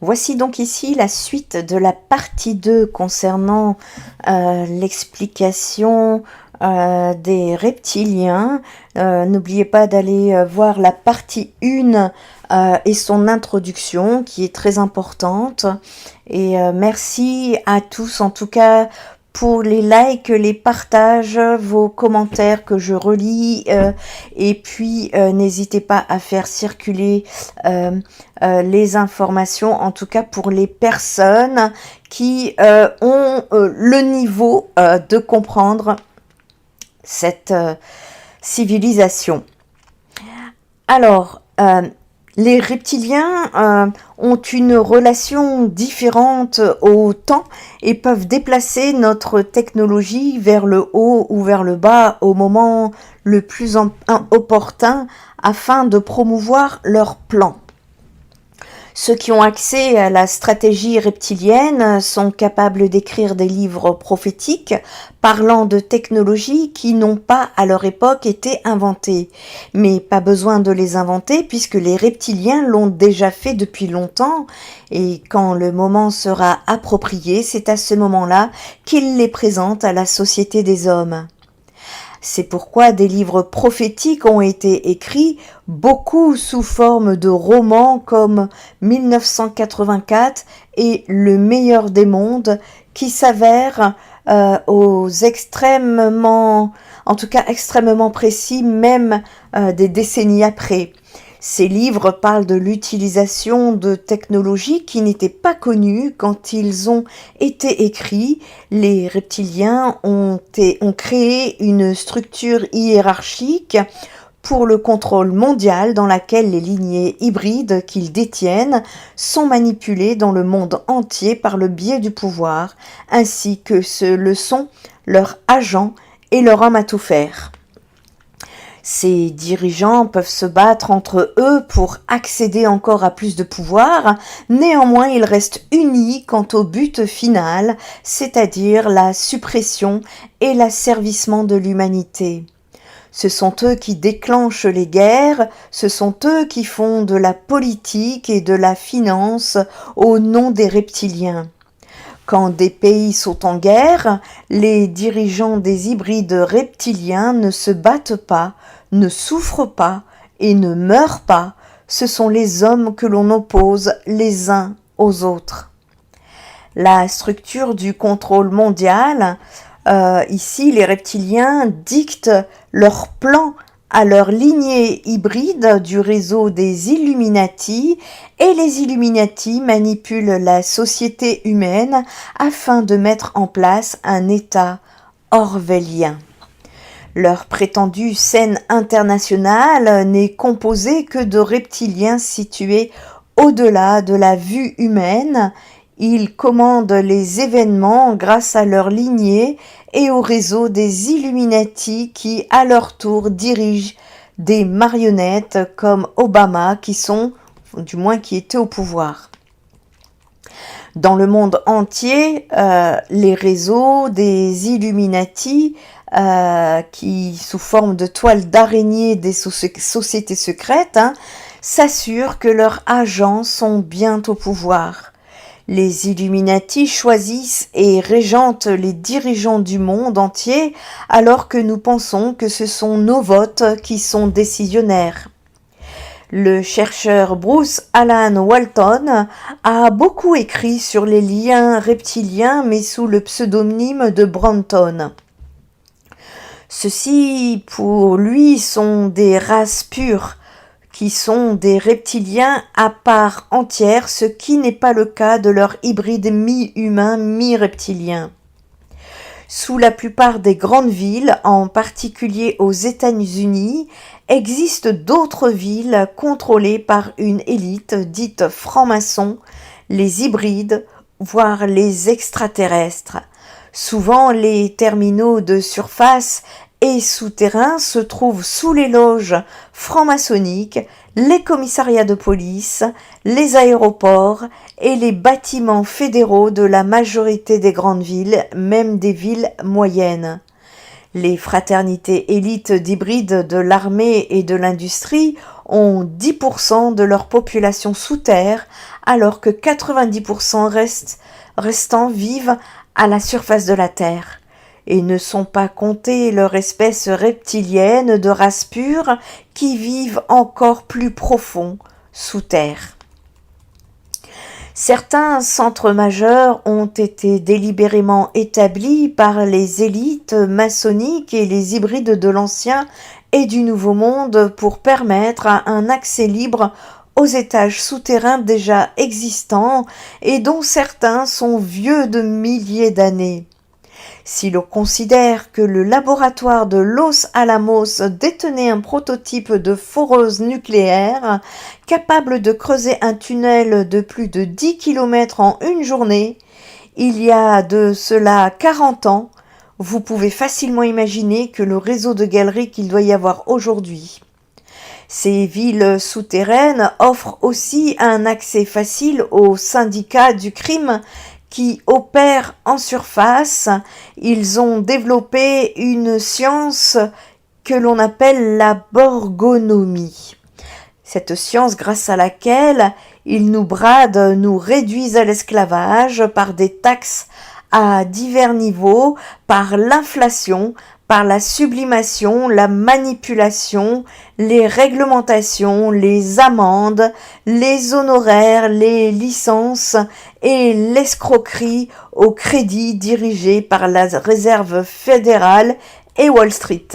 Voici donc ici la suite de la partie 2 concernant l'explication des reptiliens. N'oubliez pas d'aller voir la partie 1 et son introduction qui est très importante. Et merci à tous en tout cas pour les likes, les partages, vos commentaires que je relis, et puis n'hésitez pas à faire circuler les informations, en tout cas pour les personnes qui ont le niveau de comprendre cette civilisation. Alors, les reptiliens ont une relation différente au temps et peuvent déplacer notre technologie vers le haut ou vers le bas au moment le plus opportun afin de promouvoir leurs plans. Ceux qui ont accès à la stratégie reptilienne sont capables d'écrire des livres prophétiques parlant de technologies qui n'ont pas à leur époque été inventées. Mais pas besoin de les inventer puisque les reptiliens l'ont déjà fait depuis longtemps et quand le moment sera approprié, c'est à ce moment-là qu'ils les présentent à la société des hommes. C'est pourquoi des livres prophétiques ont été écrits, beaucoup sous forme de romans comme 1984 et Le meilleur des mondes, qui s'avèrent extrêmement précis, même des décennies après. Ces livres parlent de l'utilisation de technologies qui n'étaient pas connues quand ils ont été écrits. Les reptiliens ont créé une structure hiérarchique pour le contrôle mondial dans laquelle les lignées hybrides qu'ils détiennent sont manipulées dans le monde entier par le biais du pouvoir, ainsi que ce le sont leurs agents et leur homme à tout faire. Ces dirigeants peuvent se battre entre eux pour accéder encore à plus de pouvoir, néanmoins ils restent unis quant au but final, c'est-à-dire la suppression et l'asservissement de l'humanité. Ce sont eux qui déclenchent les guerres, ce sont eux qui font de la politique et de la finance au nom des reptiliens. Quand des pays sont en guerre, les dirigeants des hybrides reptiliens ne se battent pas, ne souffrent pas et ne meurent pas. Ce sont les hommes que l'on oppose les uns aux autres. La structure du contrôle mondial, ici les reptiliens dictent leur plan à leur lignée hybride du réseau des Illuminati et les Illuminati manipulent la société humaine afin de mettre en place un État orwellien. Leur prétendue scène internationale n'est composée que de reptiliens situés au-delà de la vue humaine. Ils commandent les événements grâce à leur lignée et au réseau des Illuminati qui, à leur tour, dirigent des marionnettes comme Obama qui étaient au pouvoir. Dans le monde entier, les réseaux des Illuminati, qui, sous forme de toiles d'araignée des sociétés secrètes, s'assurent que leurs agents sont bien au pouvoir. Les Illuminati choisissent et régentent les dirigeants du monde entier alors que nous pensons que ce sont nos votes qui sont décisionnaires. Le chercheur Bruce Alan Walton a beaucoup écrit sur les liens reptiliens mais sous le pseudonyme de Brunton. Ceux-ci, pour lui, sont des races pures, qui sont des reptiliens à part entière, ce qui n'est pas le cas de leur hybride mi-humain, mi-reptilien. Sous la plupart des grandes villes, en particulier aux États-Unis, existent d'autres villes contrôlées par une élite dite franc-maçon, les hybrides, voire les extraterrestres. Souvent, les terminaux de surface et souterrains se trouvent sous les loges franc-maçonniques, les commissariats de police, les aéroports et les bâtiments fédéraux de la majorité des grandes villes, même des villes moyennes. Les fraternités élites d'hybrides de l'armée et de l'industrie ont 10% de leur population sous terre, alors que 90% restants vivent à la surface de la Terre. Et ne sont pas comptées leurs espèces reptiliennes de race pure qui vivent encore plus profond sous terre. Certains centres majeurs ont été délibérément établis par les élites maçonniques et les hybrides de l'Ancien et du Nouveau Monde pour permettre un accès libre aux étages souterrains déjà existants et dont certains sont vieux de milliers d'années. Si l'on considère que le laboratoire de Los Alamos détenait un prototype de foreuse nucléaire capable de creuser un tunnel de plus de 10 km en une journée, il y a de cela 40 ans, vous pouvez facilement imaginer que le réseau de galeries qu'il doit y avoir aujourd'hui. Ces villes souterraines offrent aussi un accès facile aux syndicats du crime qui opèrent en surface. Ils ont développé une science que l'on appelle la borgonomie. Cette science grâce à laquelle ils nous bradent, nous réduisent à l'esclavage par des taxes à divers niveaux, par l'inflation, par la sublimation, la manipulation, les réglementations, les amendes, les honoraires, les licences et l'escroquerie au crédit dirigé par la Réserve fédérale et Wall Street.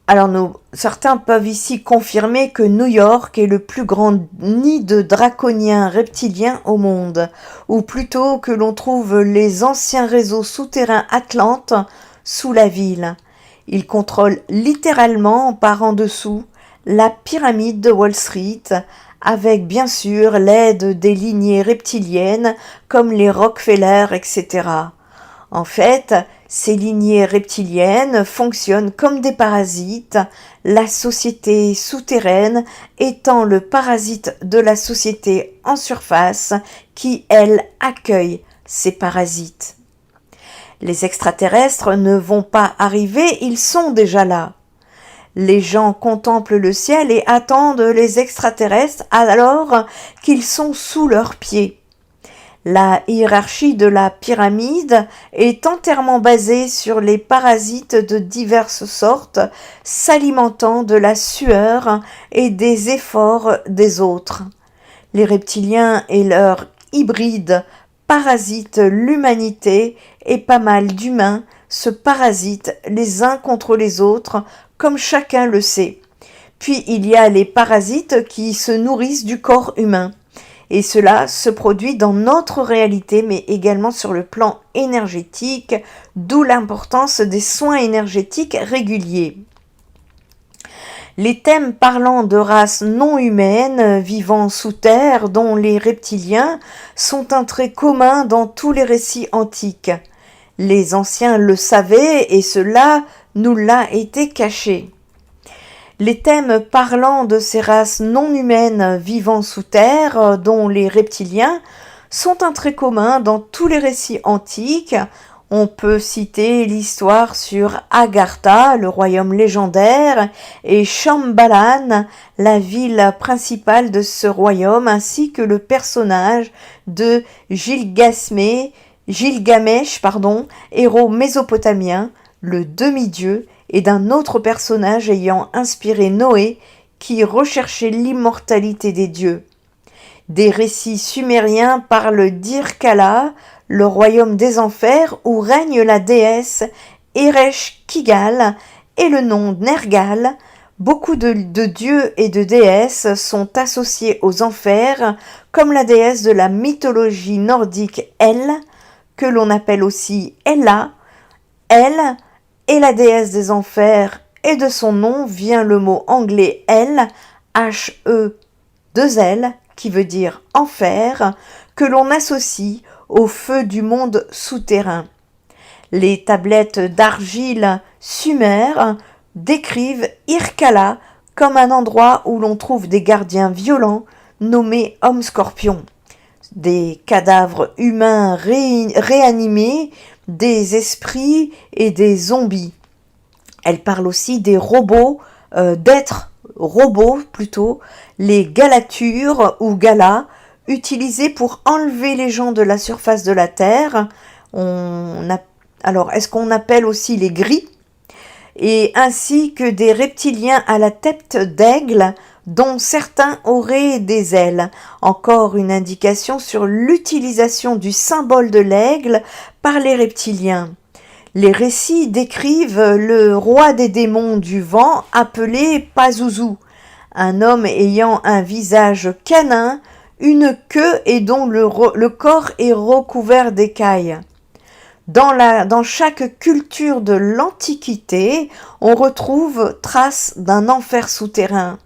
Alors certains peuvent ici confirmer que New York est le plus grand nid de draconiens reptiliens au monde, ou plutôt que l'on trouve les anciens réseaux souterrains atlantes sous la ville. Ils contrôlent littéralement par en dessous la pyramide de Wall Street, avec bien sûr l'aide des lignées reptiliennes comme les Rockefeller, etc. En fait, ces lignées reptiliennes fonctionnent comme des parasites, la société souterraine étant le parasite de la société en surface qui, elle, accueille ces parasites. Les extraterrestres ne vont pas arriver, ils sont déjà là. Les gens contemplent le ciel et attendent les extraterrestres alors qu'ils sont sous leurs pieds. La hiérarchie de la pyramide est entièrement basée sur les parasites de diverses sortes, s'alimentant de la sueur et des efforts des autres. Les reptiliens et leurs hybrides parasitent l'humanité et pas mal d'humains se parasitent les uns contre les autres, comme chacun le sait. Puis il y a les parasites qui se nourrissent du corps humain. Et cela se produit dans notre réalité, mais également sur le plan énergétique, d'où l'importance des soins énergétiques réguliers. Les thèmes parlant de races non humaines vivant sous terre, dont les reptiliens, sont un trait commun dans tous les récits antiques. Les anciens le savaient et cela nous l'a été caché. Les thèmes parlant de ces races non humaines vivant sous terre, dont les reptiliens, sont un trait commun dans tous les récits antiques. On peut citer l'histoire sur Agartha, le royaume légendaire, et Shambhalan, la ville principale de ce royaume, ainsi que le personnage de Gilgamesh, héros mésopotamien, le demi-dieu, et d'un autre personnage ayant inspiré Noé qui recherchait l'immortalité des dieux. Des récits sumériens parlent d'Irkala, le royaume des enfers où règne la déesse Ereshkigal et le nom Nergal. Beaucoup de dieux et de déesses sont associés aux enfers, comme la déesse de la mythologie nordique El, que l'on appelle aussi Ella. Elle est la déesse des enfers et de son nom vient le mot anglais Hell, H-E-2-L, qui veut dire enfer, que l'on associe au feu du monde souterrain. Les tablettes d'argile sumères décrivent Irkala comme un endroit où l'on trouve des gardiens violents nommés hommes-scorpions, des cadavres humains réanimés, des esprits et des zombies. Elle parle aussi des robots, d'êtres robots plutôt, les galatures ou galas, utilisés pour enlever les gens de la surface de la Terre. Alors, est-ce qu'on appelle aussi les gris? Et ainsi que des reptiliens à la tête d'aigle, dont certains auraient des ailes. Encore une indication sur l'utilisation du symbole de l'aigle par les reptiliens. Les récits décrivent le roi des démons du vent appelé Pazuzu, un homme ayant un visage canin, une queue et dont le corps est recouvert d'écailles. Dans chaque culture de l'Antiquité, on retrouve trace d'un enfer souterrain.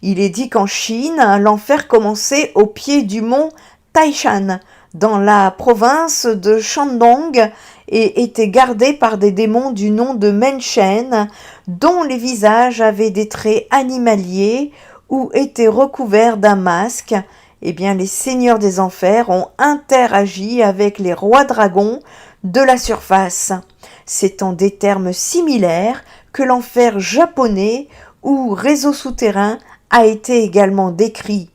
Il est dit qu'en Chine, l'enfer commençait au pied du mont Taishan, dans la province de Shandong, et était gardé par des démons du nom de Menshen, dont les visages avaient des traits animaliers ou étaient recouverts d'un masque. Eh bien, les seigneurs des enfers ont interagi avec les rois dragons de la surface. C'est en des termes similaires que l'enfer japonais ou réseau souterrain a été également décrit.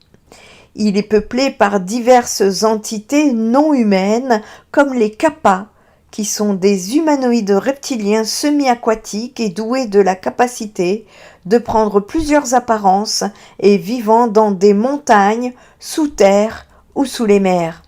Il est peuplé par diverses entités non humaines comme les kappas, qui sont des humanoïdes reptiliens semi-aquatiques et doués de la capacité de prendre plusieurs apparences et vivant dans des montagnes, sous terre ou sous les mers.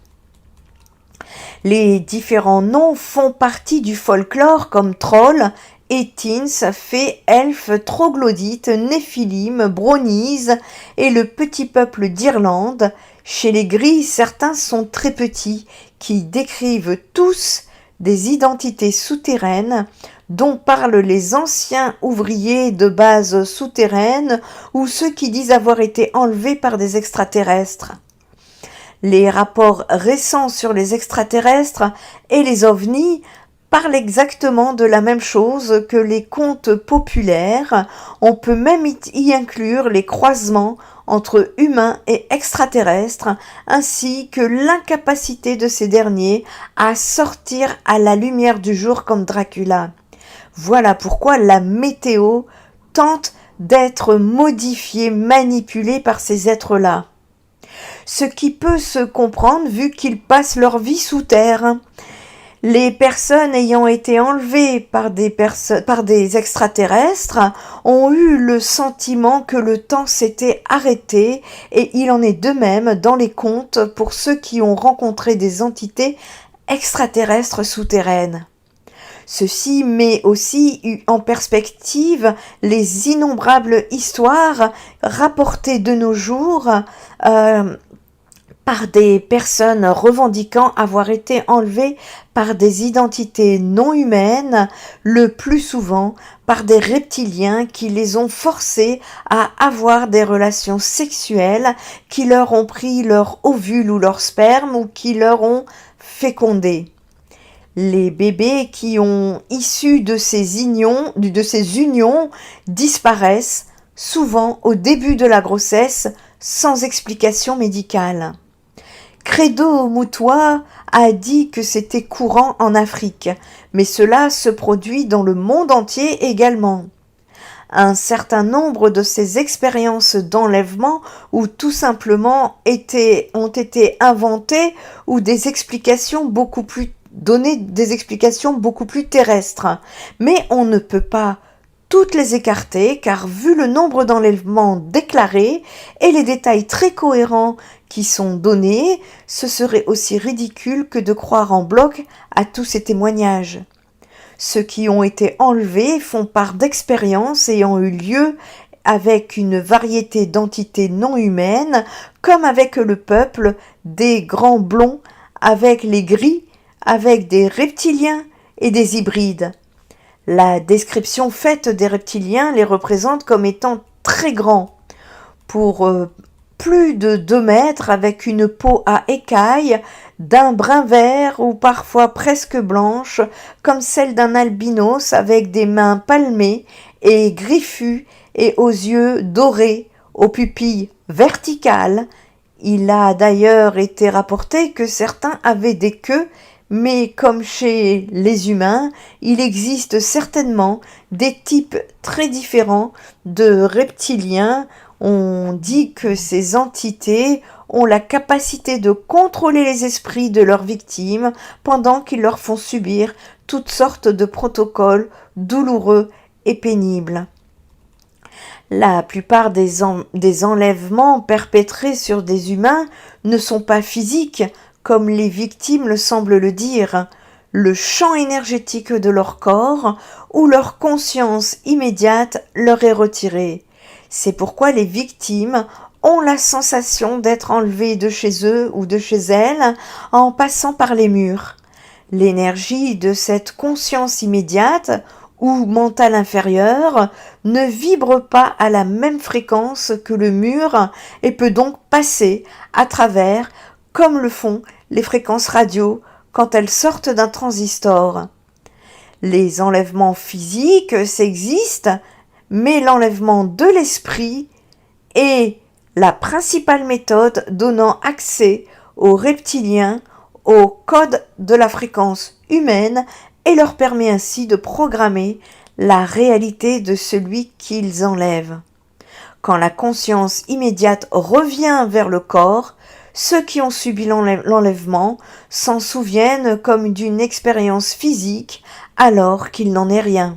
Les différents noms font partie du folklore comme trolls, éthins, fées, elfes, troglodytes, néphilim, brownies et le petit peuple d'Irlande. Chez les gris, certains sont très petits, qui décrivent tous des identités souterraines dont parlent les anciens ouvriers de bases souterraines ou ceux qui disent avoir été enlevés par des extraterrestres. Les rapports récents sur les extraterrestres et les ovnis parlent exactement de la même chose que les contes populaires. On peut même y inclure les croisements entre humains et extraterrestres, ainsi que l'incapacité de ces derniers à sortir à la lumière du jour comme Dracula. Voilà pourquoi la météo tente d'être modifiée, manipulée par ces êtres-là. Ce qui peut se comprendre vu qu'ils passent leur vie sous terre. Les personnes ayant été enlevées par des extraterrestres ont eu le sentiment que le temps s'était arrêté et il en est de même dans les contes pour ceux qui ont rencontré des entités extraterrestres souterraines. Ceci met aussi en perspective les innombrables histoires rapportées de nos jours par des personnes revendiquant avoir été enlevées par des identités non humaines, le plus souvent par des reptiliens qui les ont forcés à avoir des relations sexuelles, qui leur ont pris leur ovule ou leur sperme ou qui leur ont fécondé. Les bébés qui ont issus de ces unions disparaissent souvent au début de la grossesse sans explication médicale. Credo Mutwa a dit que c'était courant en Afrique, mais cela se produit dans le monde entier également. Un certain nombre de ces expériences d'enlèvement ou tout simplement ont été inventées ou donner des explications beaucoup plus terrestres. Mais on ne peut pas toutes les écarter car vu le nombre d'enlèvements déclarés et les détails très cohérents qui sont donnés, ce serait aussi ridicule que de croire en bloc à tous ces témoignages. Ceux qui ont été enlevés font part d'expériences ayant eu lieu avec une variété d'entités non humaines, comme avec le peuple des grands blonds, avec les gris, avec des reptiliens et des hybrides. La description faite des reptiliens les représente comme étant très grands, pour plus de 2 mètres, avec une peau à écailles, d'un brun vert ou parfois presque blanche, comme celle d'un albinos, avec des mains palmées et griffues et aux yeux dorés, aux pupilles verticales. Il a d'ailleurs été rapporté que certains avaient des queues mais comme chez les humains, il existe certainement des types très différents de reptiliens. On dit que ces entités ont la capacité de contrôler les esprits de leurs victimes pendant qu'ils leur font subir toutes sortes de protocoles douloureux et pénibles. La plupart des enlèvements perpétrés sur des humains ne sont pas physiques, comme les victimes le semblent le dire. Le champ énergétique de leur corps ou leur conscience immédiate leur est retiré. C'est pourquoi les victimes ont la sensation d'être enlevées de chez eux ou de chez elles en passant par les murs. L'énergie de cette conscience immédiate ou mentale inférieure ne vibre pas à la même fréquence que le mur et peut donc passer à travers comme le font les fréquences radio quand elles sortent d'un transistor. Les enlèvements physiques existent, mais l'enlèvement de l'esprit est la principale méthode donnant accès aux reptiliens au code de la fréquence humaine et leur permet ainsi de programmer la réalité de celui qu'ils enlèvent. Quand la conscience immédiate revient vers le corps, ceux qui ont subi l'enlèvement s'en souviennent comme d'une expérience physique alors qu'il n'en est rien.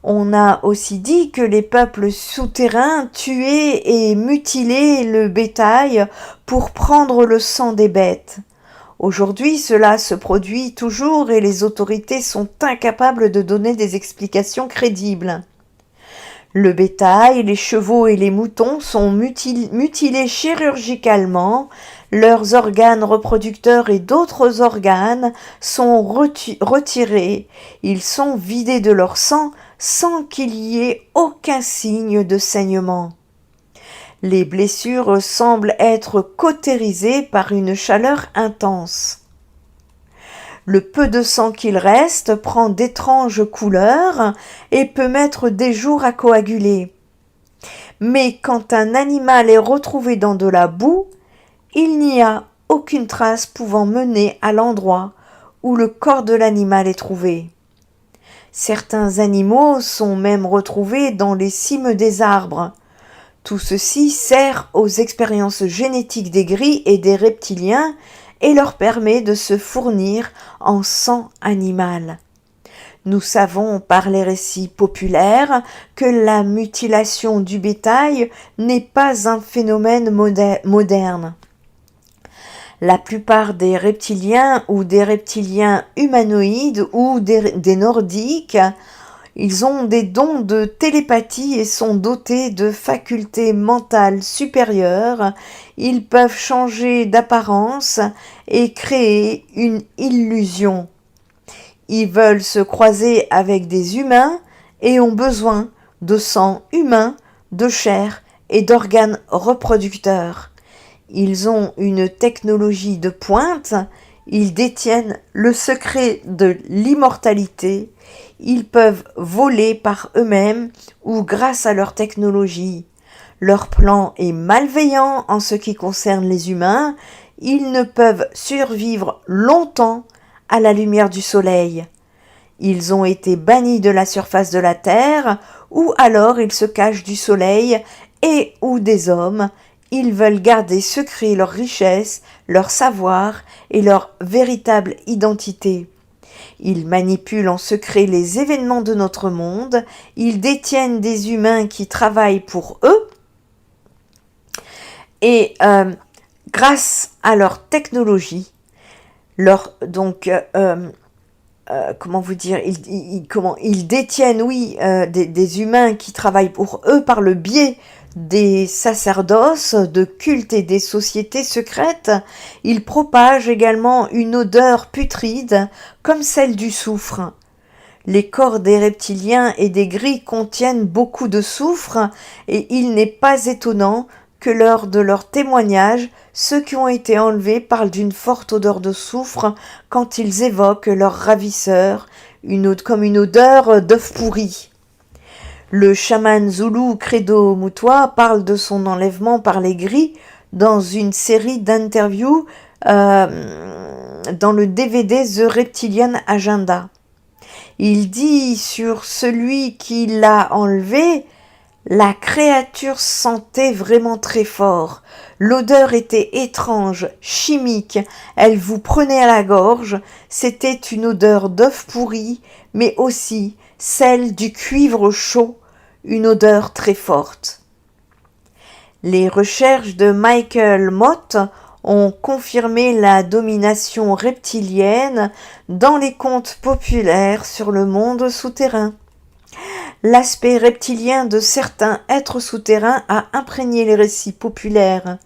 On a aussi dit que les peuples souterrains tuaient et mutilaient le bétail pour prendre le sang des bêtes. Aujourd'hui, cela se produit toujours et les autorités sont incapables de donner des explications crédibles. Le bétail, les chevaux et les moutons sont mutilés chirurgicalement, leurs organes reproducteurs et d'autres organes sont retirés, ils sont vidés de leur sang sans qu'il y ait aucun signe de saignement. Les blessures semblent être cautérisées par une chaleur intense. Le peu de sang qu'il reste prend d'étranges couleurs et peut mettre des jours à coaguler. Mais quand un animal est retrouvé dans de la boue, il n'y a aucune trace pouvant mener à l'endroit où le corps de l'animal est trouvé. Certains animaux sont même retrouvés dans les cimes des arbres. Tout ceci sert aux expériences génétiques des gris et des reptiliens et leur permet de se fournir en sang animal. Nous savons par les récits populaires que la mutilation du bétail n'est pas un phénomène moderne. La plupart des reptiliens ou des reptiliens humanoïdes ou des nordiques, ils ont des dons de télépathie et sont dotés de facultés mentales supérieures. Ils peuvent changer d'apparence et créer une illusion. Ils veulent se croiser avec des humains et ont besoin de sang humain, de chair et d'organes reproducteurs. Ils ont une technologie de pointe, ils détiennent le secret de l'immortalité, ils peuvent voler par eux-mêmes ou grâce à leur technologie. Leur plan est malveillant en ce qui concerne les humains, ils ne peuvent survivre longtemps à la lumière du soleil. Ils ont été bannis de la surface de la terre, ou alors ils se cachent du soleil et ou des hommes. Ils veulent garder secret leur richesse, leur savoir et leur véritable identité. Ils manipulent en secret les événements de notre monde, ils détiennent des humains qui travaillent pour eux, et grâce à leur technologie, ils détiennent, des humains qui travaillent pour eux par le biais des sacerdoces, de cultes et des sociétés secrètes. Ils propagent également une odeur putride comme celle du soufre. Les corps des reptiliens et des gris contiennent beaucoup de soufre et il n'est pas étonnant que lors de leur témoignage, ceux qui ont été enlevés parlent d'une forte odeur de soufre quand ils évoquent leur ravisseur, comme une odeur d'œuf pourri. Le chaman zoulou Credo Mutwa parle de son enlèvement par les gris dans une série d'interviews dans le DVD The Reptilian Agenda. Il dit sur celui qui l'a enlevé: la créature sentait vraiment très fort. L'odeur était étrange, chimique, elle vous prenait à la gorge. C'était une odeur d'œuf pourri, mais aussi celle du cuivre chaud, une odeur très forte. Les recherches de Michael Mott ont confirmé la domination reptilienne dans les contes populaires sur le monde souterrain. L'aspect reptilien de certains êtres souterrains a imprégné les récits populaires,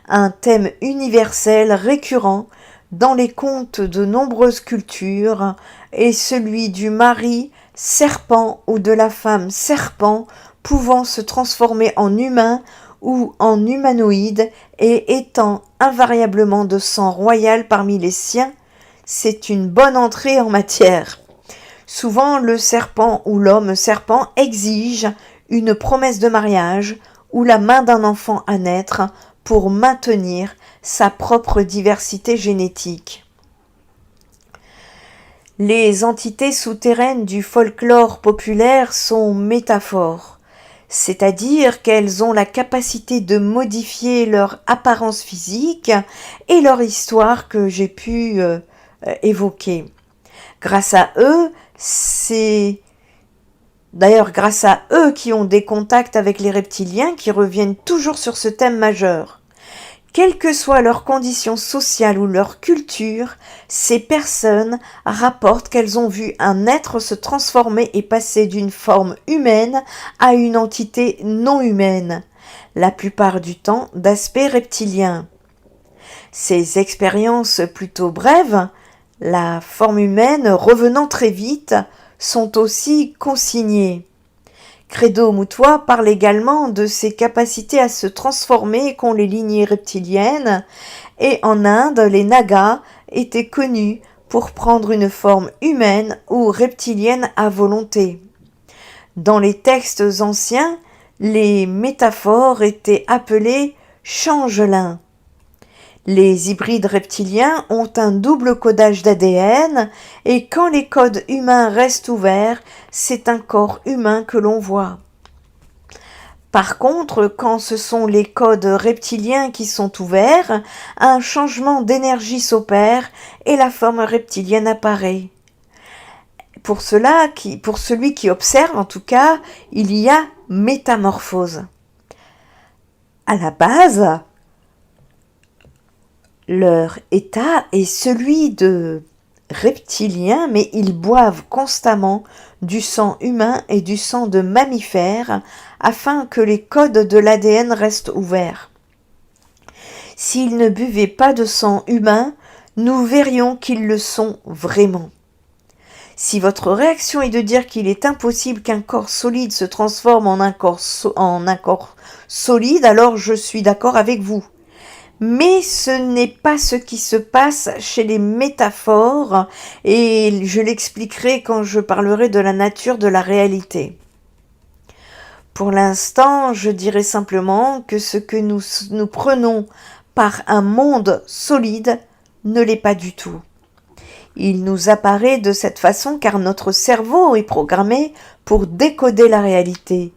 un thème universel récurrent dans les contes de nombreuses cultures est celui du mari serpent ou de la femme serpent pouvant se transformer en humain ou en humanoïde et étant invariablement de sang royal parmi les siens. C'est une bonne entrée en matière. Souvent, le serpent ou l'homme serpent exige une promesse de mariage ou la main d'un enfant à naître pour maintenir sa propre diversité génétique. Les entités souterraines du folklore populaire sont métaphores, c'est-à-dire qu'elles ont la capacité de modifier leur apparence physique et leur histoire que j'ai pu évoquer. Grâce à eux, c'est d'ailleurs grâce à eux qui ont des contacts avec les reptiliens qui reviennent toujours sur ce thème majeur. Quelles que soient leurs conditions sociales ou leur culture, ces personnes rapportent qu'elles ont vu un être se transformer et passer d'une forme humaine à une entité non humaine, la plupart du temps d'aspect reptilien. Ces expériences plutôt brèves, la forme humaine revenant très vite, sont aussi consignées. Credo Mutwa parle également de ses capacités à se transformer qu'ont les lignées reptiliennes, et en Inde, les Nagas étaient connus pour prendre une forme humaine ou reptilienne à volonté. Dans les textes anciens, les métaphores étaient appelées changelins. Les hybrides reptiliens ont un double codage d'ADN et quand les codes humains restent ouverts, c'est un corps humain que l'on voit. Par contre, quand ce sont les codes reptiliens qui sont ouverts, un changement d'énergie s'opère et la forme reptilienne apparaît. Pour celui qui observe, en tout cas, il y a métamorphose. À la base, leur état est celui de reptiliens, mais ils boivent constamment du sang humain et du sang de mammifères afin que les codes de l'ADN restent ouverts. S'ils ne buvaient pas de sang humain, nous verrions qu'ils le sont vraiment. Si votre réaction est de dire qu'il est impossible qu'un corps solide se transforme en un corps solide, alors je suis d'accord avec vous. Mais ce n'est pas ce qui se passe chez les métaphores et je l'expliquerai quand je parlerai de la nature de la réalité. Pour l'instant, je dirais simplement que ce que nous prenons par un monde solide ne l'est pas du tout. Il nous apparaît de cette façon car notre cerveau est programmé pour décoder la réalité.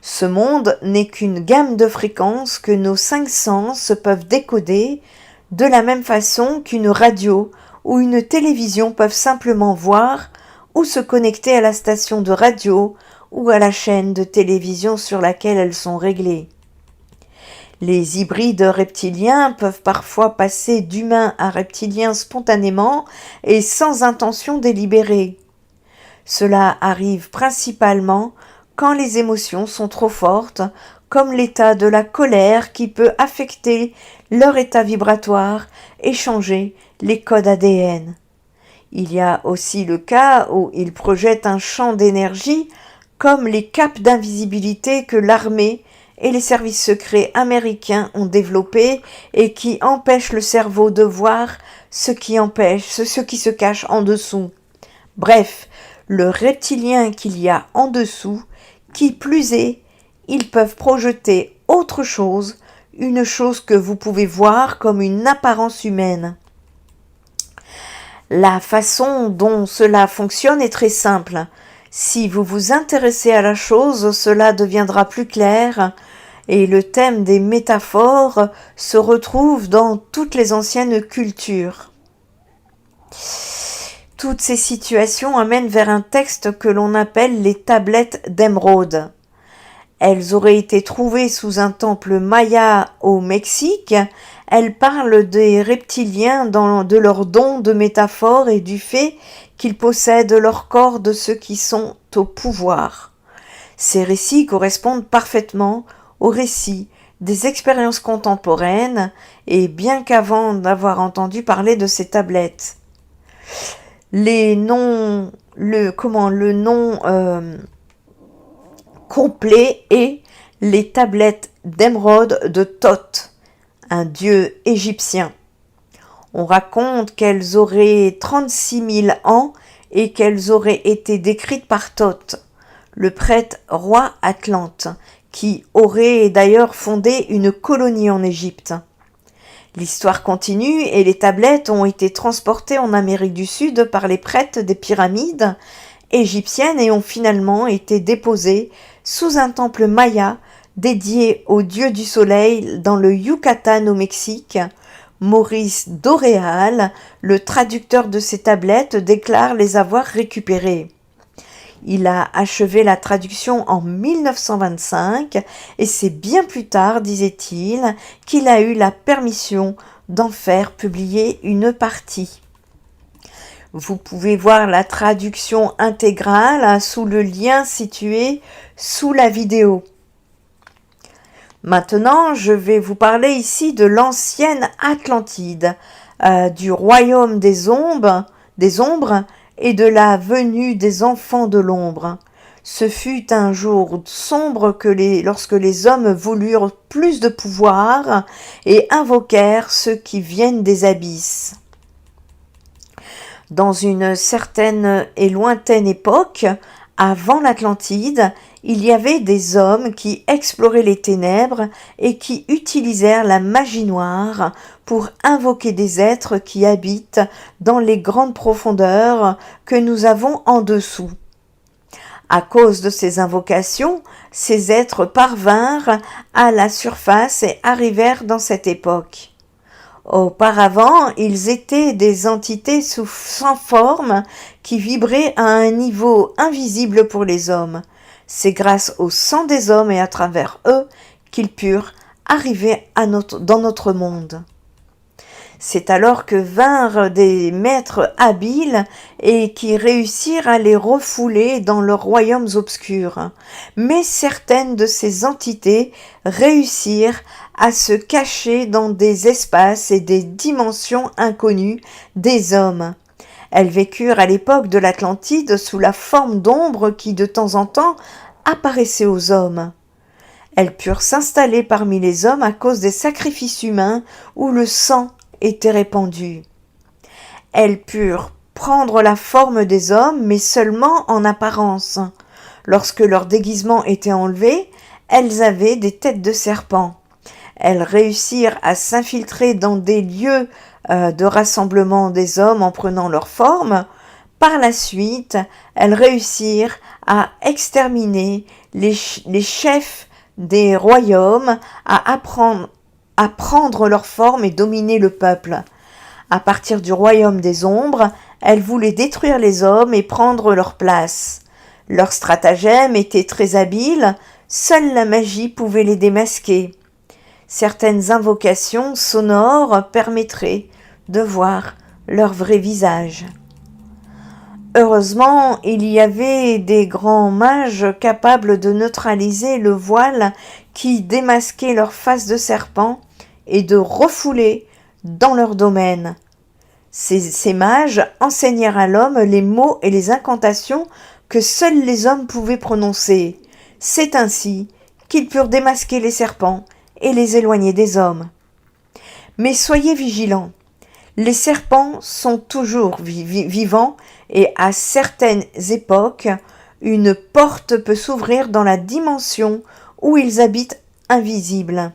Ce monde n'est qu'une gamme de fréquences que nos 5 sens peuvent décoder de la même façon qu'une radio ou une télévision peuvent simplement voir ou se connecter à la station de radio ou à la chaîne de télévision sur laquelle elles sont réglées. Les hybrides reptiliens peuvent parfois passer d'humains à reptiliens spontanément et sans intention délibérée. Cela arrive principalement quand les émotions sont trop fortes, comme l'état de la colère qui peut affecter leur état vibratoire et changer les codes ADN. Il y a aussi le cas où ils projettent un champ d'énergie comme les capes d'invisibilité que l'armée et les services secrets américains ont développés et qui empêchent le cerveau de voir ce qui se cache en dessous. Bref, le reptilien qu'il y a en dessous, qui plus est, ils peuvent projeter autre chose une chose que vous pouvez voir comme une apparence humaine. La façon dont cela fonctionne est très simple. Si vous vous intéressez à la chose, cela deviendra plus clair et le thème des métaphores se retrouve dans toutes les anciennes cultures. Toutes ces situations amènent vers un texte que l'on appelle les tablettes d'émeraude. Elles auraient été trouvées sous un temple maya au Mexique. Elles parlent des reptiliens de leur don de métaphores et du fait qu'ils possèdent leur corps de ceux qui sont au pouvoir. Ces récits correspondent parfaitement aux récits des expériences contemporaines et bien qu'avant d'avoir entendu parler de ces tablettes. Le nom complet est les tablettes d'émeraude de Thoth, un dieu égyptien. On raconte qu'elles auraient 36 000 ans et qu'elles auraient été décrites par Thoth, le prêtre roi Atlante, qui aurait d'ailleurs fondé une colonie en Égypte. L'histoire continue et les tablettes ont été transportées en Amérique du Sud par les prêtres des pyramides égyptiennes et ont finalement été déposées sous un temple maya dédié au dieu du soleil dans le Yucatan au Mexique. Maurice Doréal, le traducteur de ces tablettes, déclare les avoir récupérées. Il a achevé la traduction en 1925 et c'est bien plus tard, disait-il, qu'il a eu la permission d'en faire publier une partie. Vous pouvez voir la traduction intégrale sous le lien situé sous la vidéo. Maintenant, je vais vous parler ici de l'ancienne Atlantide, du royaume des ombres et de la venue des enfants de l'ombre. Ce fut un jour sombre lorsque les hommes voulurent plus de pouvoir et invoquèrent ceux qui viennent des abysses. Dans une certaine et lointaine époque, avant l'Atlantide, il y avait des hommes qui exploraient les ténèbres et qui utilisèrent la magie noire pour invoquer des êtres qui habitent dans les grandes profondeurs que nous avons en dessous. À cause de ces invocations, ces êtres parvinrent à la surface et arrivèrent dans cette époque. Auparavant, ils étaient des entités sans forme qui vibraient à un niveau invisible pour les hommes. C'est grâce au sang des hommes et à travers eux qu'ils purent arriver dans notre monde. C'est alors que vinrent des maîtres habiles et qui réussirent à les refouler dans leurs royaumes obscurs. Mais certaines de ces entités réussirent à se cacher dans des espaces et des dimensions inconnues des hommes. Elles vécurent à l'époque de l'Atlantide sous la forme d'ombres qui de temps en temps apparaissaient aux hommes. Elles purent s'installer parmi les hommes à cause des sacrifices humains où le sang était répandu. Elles purent prendre la forme des hommes, mais seulement en apparence. Lorsque leur déguisement était enlevé, elles avaient des têtes de serpent. Elles réussirent à s'infiltrer dans des lieux de rassemblement des hommes en prenant leur forme. Par la suite, elles réussirent à exterminer les chefs des royaumes, à prendre leur forme et dominer le peuple. À partir du royaume des ombres, elles voulaient détruire les hommes et prendre leur place. Leur stratagème était très habile, seule la magie pouvait les démasquer. Certaines invocations sonores permettraient de voir leur vrai visage. Heureusement, il y avait des grands mages capables de neutraliser le voile qui démasquait leur face de serpent et de refouler dans leur domaine. Ces mages enseignèrent à l'homme les mots et les incantations que seuls les hommes pouvaient prononcer. C'est ainsi qu'ils purent démasquer les serpents et les éloigner des hommes. Mais soyez vigilants. Les serpents sont toujours vivants et à certaines époques, une porte peut s'ouvrir dans la dimension où ils habitent invisibles.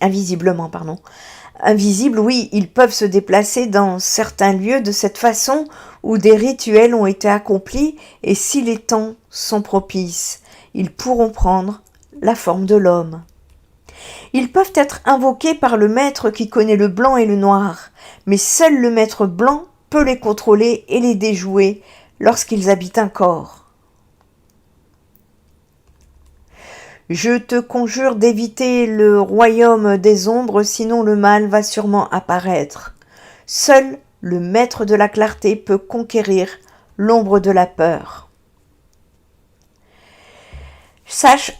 invisiblement, pardon. Invisibles, oui, ils peuvent se déplacer dans certains lieux de cette façon où des rituels ont été accomplis et si les temps sont propices, ils pourront prendre la forme de l'homme. Ils peuvent être invoqués par le maître qui connaît le blanc et le noir, mais seul le maître blanc peut les contrôler et les déjouer lorsqu'ils habitent un corps. Je te conjure d'éviter le royaume des ombres, sinon le mal va sûrement apparaître. Seul le maître de la clarté peut conquérir l'ombre de la peur. Sachez,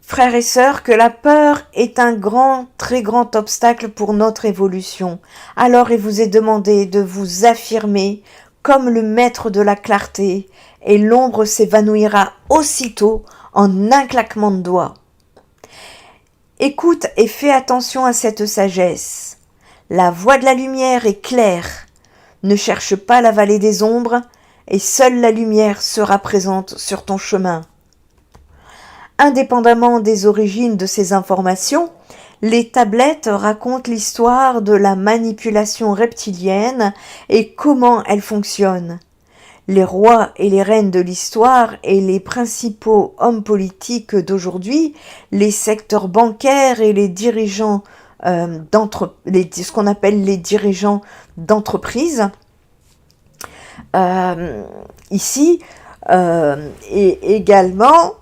frères et sœurs, que la peur est un grand, très grand obstacle pour notre évolution. Alors il vous est demandé de vous affirmer comme le maître de la clarté, et l'ombre s'évanouira aussitôt en un claquement de doigts. Écoute et fais attention à cette sagesse. La voie de la lumière est claire. Ne cherche pas la vallée des ombres, et seule la lumière sera présente sur ton chemin. Indépendamment des origines de ces informations, les tablettes racontent l'histoire de la manipulation reptilienne et comment elle fonctionne. Les rois et les reines de l'histoire et les principaux hommes politiques d'aujourd'hui, les secteurs bancaires et les dirigeants ce qu'on appelle les dirigeants d'entreprise, ici, et également,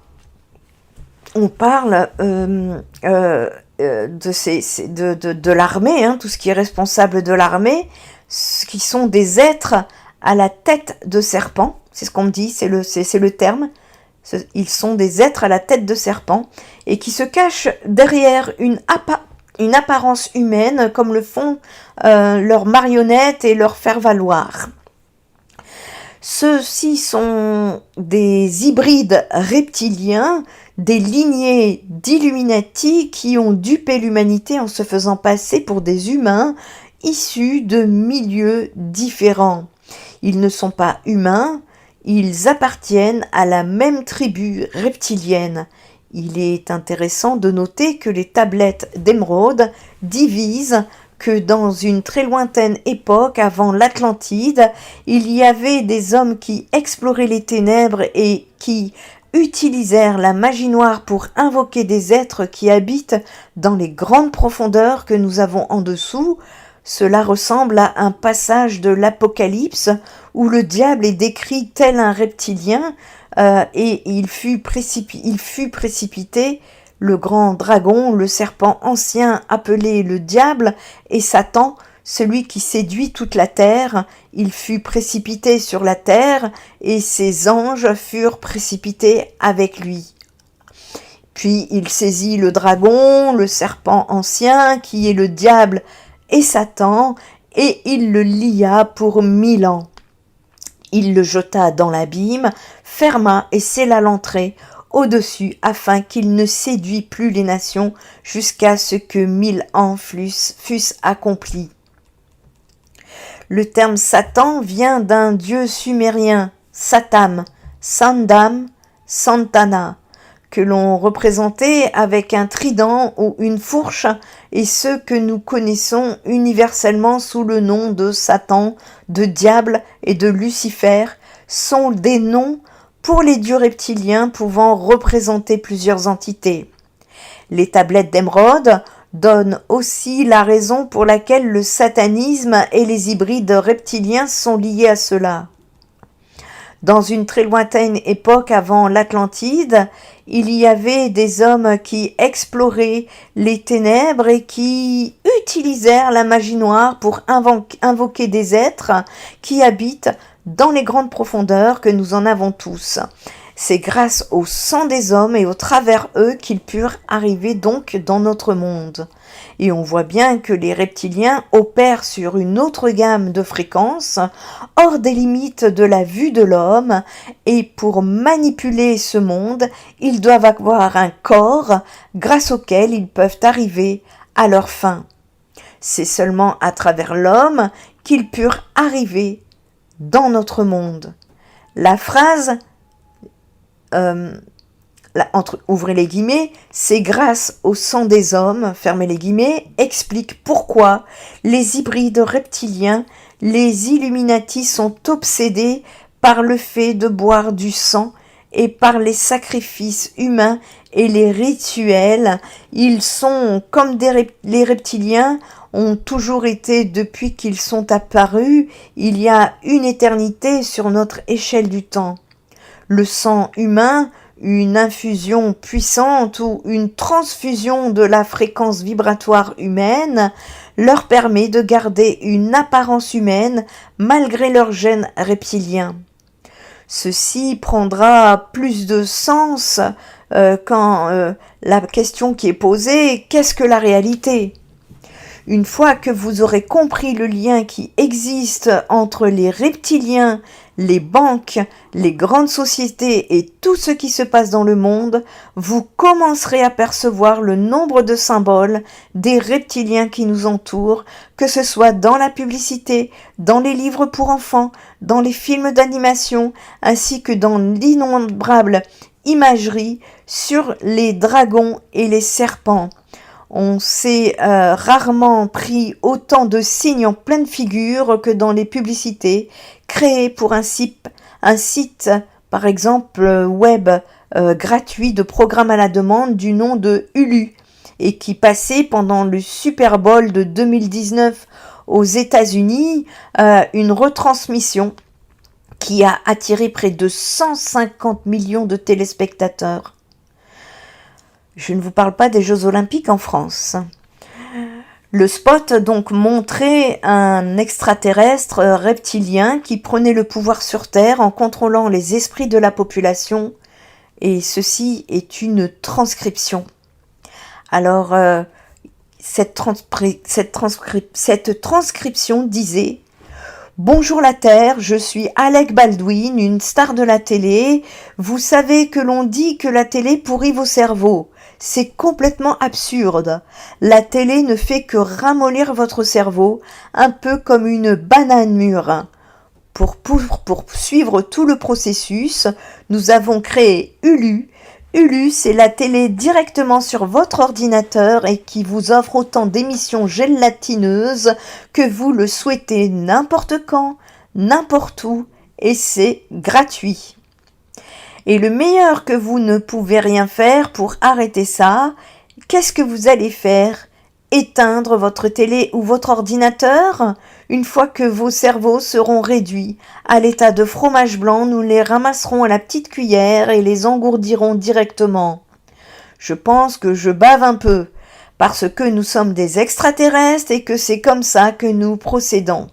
on parle de l'armée, hein, tout ce qui est responsable de l'armée, qui sont des êtres à la tête de serpent, c'est ce qu'on me dit, c'est le terme, ils sont des êtres à la tête de serpent, et qui se cachent derrière une apparence humaine, comme le font leurs marionnettes et leurs faire-valoir. Ceux-ci sont des hybrides reptiliens, des lignées d'Illuminati qui ont dupé l'humanité en se faisant passer pour des humains issus de milieux différents. Ils ne sont pas humains, ils appartiennent à la même tribu reptilienne. Il est intéressant de noter que les tablettes d'émeraude divisent que dans une très lointaine époque, avant l'Atlantide, il y avait des hommes qui exploraient les ténèbres et qui utilisèrent la magie noire pour invoquer des êtres qui habitent dans les grandes profondeurs que nous avons en dessous. Cela ressemble à un passage de l'Apocalypse où le diable est décrit tel un reptilien et il fut précipité, le grand dragon, le serpent ancien appelé le diable et Satan, celui qui séduit toute la terre. Il fut précipité sur la terre et ses anges furent précipités avec lui. Puis il saisit le dragon, le serpent ancien, qui est le diable et Satan, et il le lia pour 1000 ans. Il le jeta dans l'abîme, ferma et scella l'entrée au-dessus afin qu'il ne séduit plus les nations jusqu'à ce que 1000 ans fussent accomplis. Le terme Satan vient d'un dieu sumérien, Satam, Sandam, Santana, que l'on représentait avec un trident ou une fourche, et ceux que nous connaissons universellement sous le nom de Satan, de diable et de Lucifer sont des noms pour les dieux reptiliens pouvant représenter plusieurs entités. Les tablettes d'émeraude donnent aussi la raison pour laquelle le satanisme et les hybrides reptiliens sont liés à cela. Dans une très lointaine époque avant l'Atlantide, il y avait des hommes qui exploraient les ténèbres et qui utilisèrent la magie noire pour invoquer des êtres qui habitent dans les grandes profondeurs que nous en avons tous. C'est grâce au sang des hommes et au travers eux qu'ils purent arriver donc dans notre monde. Et on voit bien que les reptiliens opèrent sur une autre gamme de fréquences, hors des limites de la vue de l'homme, et pour manipuler ce monde, ils doivent avoir un corps grâce auquel ils peuvent arriver à leur fin. C'est seulement à travers l'homme qu'ils purent arriver dans notre monde. La phrase ouvrez les guillemets, c'est grâce au sang des hommes, fermez les guillemets, explique pourquoi les hybrides reptiliens, les Illuminati sont obsédés par le fait de boire du sang et par les sacrifices humains et les rituels. Ils sont comme les reptiliens ont toujours été depuis qu'ils sont apparus, il y a une éternité sur notre échelle du temps. Le sang humain, une infusion puissante ou une transfusion de la fréquence vibratoire humaine leur permet de garder une apparence humaine malgré leur gène reptilien. Ceci prendra plus de sens quand la question qui est posée, qu'est-ce que la réalité ? Une fois que vous aurez compris le lien qui existe entre les reptiliens, les banques, les grandes sociétés et tout ce qui se passe dans le monde, vous commencerez à percevoir le nombre de symboles des reptiliens qui nous entourent, que ce soit dans la publicité, dans les livres pour enfants, dans les films d'animation, ainsi que dans l'innombrable imagerie sur les dragons et les serpents. On s'est rarement pris autant de signes en pleine figure que dans les publicités créées pour un site par exemple web gratuit de programme à la demande du nom de Hulu et qui passait pendant le Super Bowl de 2019 aux États-Unis une retransmission qui a attiré près de 150 millions de téléspectateurs. Je ne vous parle pas des Jeux Olympiques en France. Le spot donc montrait un extraterrestre reptilien qui prenait le pouvoir sur Terre en contrôlant les esprits de la population, et ceci est une transcription. Alors, cette transcription disait « Bonjour la Terre, je suis Alec Baldwin, une star de la télé. Vous savez que l'on dit que la télé pourrit vos cerveaux. C'est complètement absurde. La télé ne fait que ramollir votre cerveau, un peu comme une banane mûre. Pour suivre tout le processus, nous avons créé Hulu. Hulu, c'est la télé directement sur votre ordinateur et qui vous offre autant d'émissions gélatineuses que vous le souhaitez n'importe quand, n'importe où, et c'est gratuit. Et le meilleur que vous ne pouvez rien faire pour arrêter ça, qu'est-ce que vous allez faire ? Éteindre votre télé ou votre ordinateur ? Une fois que vos cerveaux seront réduits à l'état de fromage blanc, nous les ramasserons à la petite cuillère et les engourdirons directement. Je pense que je bave un peu, parce que nous sommes des extraterrestres et que c'est comme ça que nous procédons.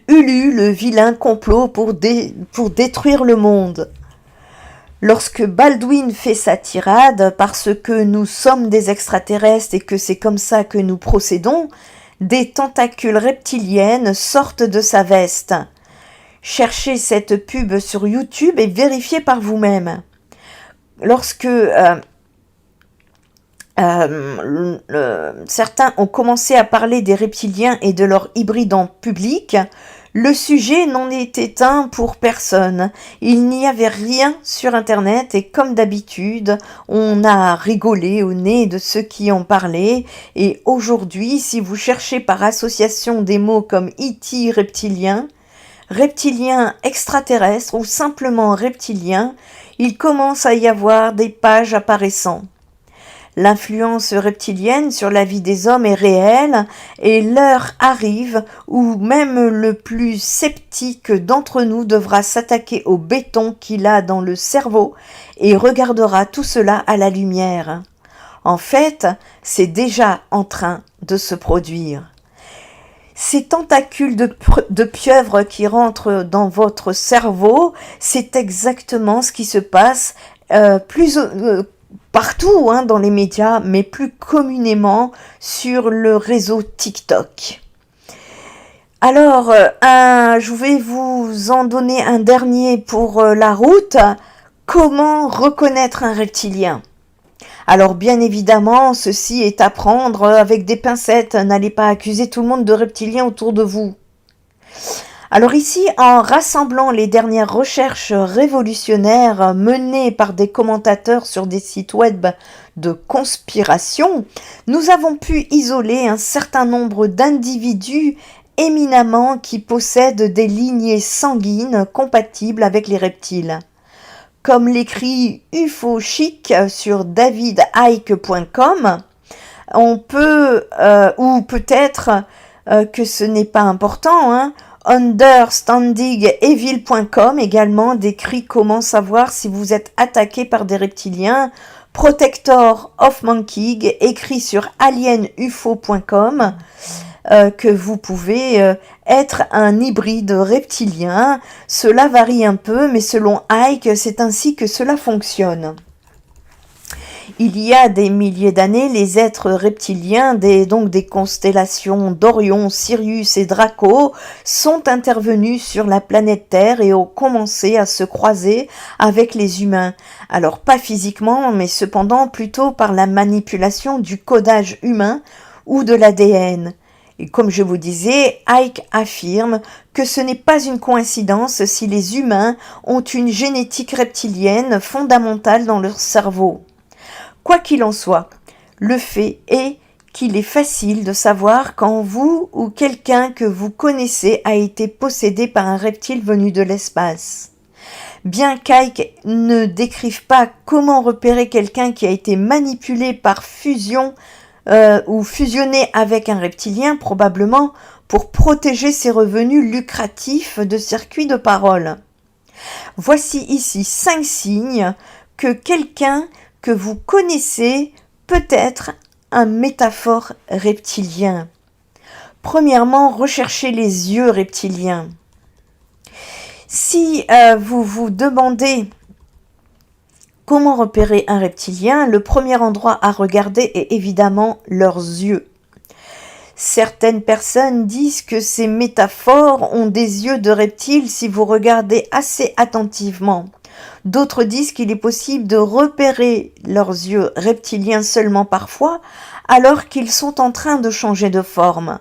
Hulu, le vilain complot pour détruire le monde. Lorsque Baldwin fait sa tirade, parce que nous sommes des extraterrestres et que c'est comme ça que nous procédons, des tentacules reptiliennes sortent de sa veste. Cherchez cette pub sur YouTube et vérifiez par vous-même. Lorsque certains ont commencé à parler des reptiliens et de leurs hybrides en public, le sujet n'en est éteint pour personne. Il n'y avait rien sur Internet et comme d'habitude, on a rigolé au nez de ceux qui en parlaient. Et aujourd'hui, si vous cherchez par association des mots comme E.T. reptilien, reptilien extraterrestre ou simplement reptilien, il commence à y avoir des pages apparaissant. L'influence reptilienne sur la vie des hommes est réelle et l'heure arrive où même le plus sceptique d'entre nous devra s'attaquer au béton qu'il a dans le cerveau et regardera tout cela à la lumière. En fait, c'est déjà en train de se produire. Ces tentacules de pieuvre qui rentrent dans votre cerveau, c'est exactement ce qui se passe partout dans les médias, mais plus communément sur le réseau TikTok. Alors, je vais vous en donner un dernier pour la route. Comment reconnaître un reptilien ? Alors, bien évidemment, ceci est à prendre avec des pincettes. N'allez pas accuser tout le monde de reptilien autour de vous. Alors ici, en rassemblant les dernières recherches révolutionnaires menées par des commentateurs sur des sites web de conspiration, nous avons pu isoler un certain nombre d'individus éminemment qui possèdent des lignées sanguines compatibles avec les reptiles. Comme l'écrit UFO Chic sur davidicke.com, on peut, ou peut-être que ce n'est pas important, understandingevil.com également décrit comment savoir si vous êtes attaqué par des reptiliens. Protector of Monkey écrit sur alienufo.com que vous pouvez être un hybride reptilien. Cela varie un peu, mais selon Icke, c'est ainsi que cela fonctionne. Il y a des milliers d'années, les êtres reptiliens, donc des constellations d'Orion, Sirius et Draco, sont intervenus sur la planète Terre et ont commencé à se croiser avec les humains. Alors pas physiquement, mais cependant plutôt par la manipulation du codage humain ou de l'ADN. Et comme je vous disais, Icke affirme que ce n'est pas une coïncidence si les humains ont une génétique reptilienne fondamentale dans leur cerveau. Quoi qu'il en soit, le fait est qu'il est facile de savoir quand vous ou quelqu'un que vous connaissez a été possédé par un reptile venu de l'espace. Bien qu'Icke ne décrive pas comment repérer quelqu'un qui a été manipulé par fusion ou fusionné avec un reptilien, probablement pour protéger ses revenus lucratifs de circuits de parole. Voici ici 5 signes que quelqu'un que vous connaissez peut être un métaphore reptilien. Premièrement, recherchez les yeux reptiliens. Si vous vous demandez comment repérer un reptilien, le premier endroit à regarder est évidemment leurs yeux. Certaines personnes disent que ces métaphores ont des yeux de reptiles si vous regardez assez attentivement. D'autres disent qu'il est possible de repérer leurs yeux reptiliens seulement parfois, alors qu'ils sont en train de changer de forme.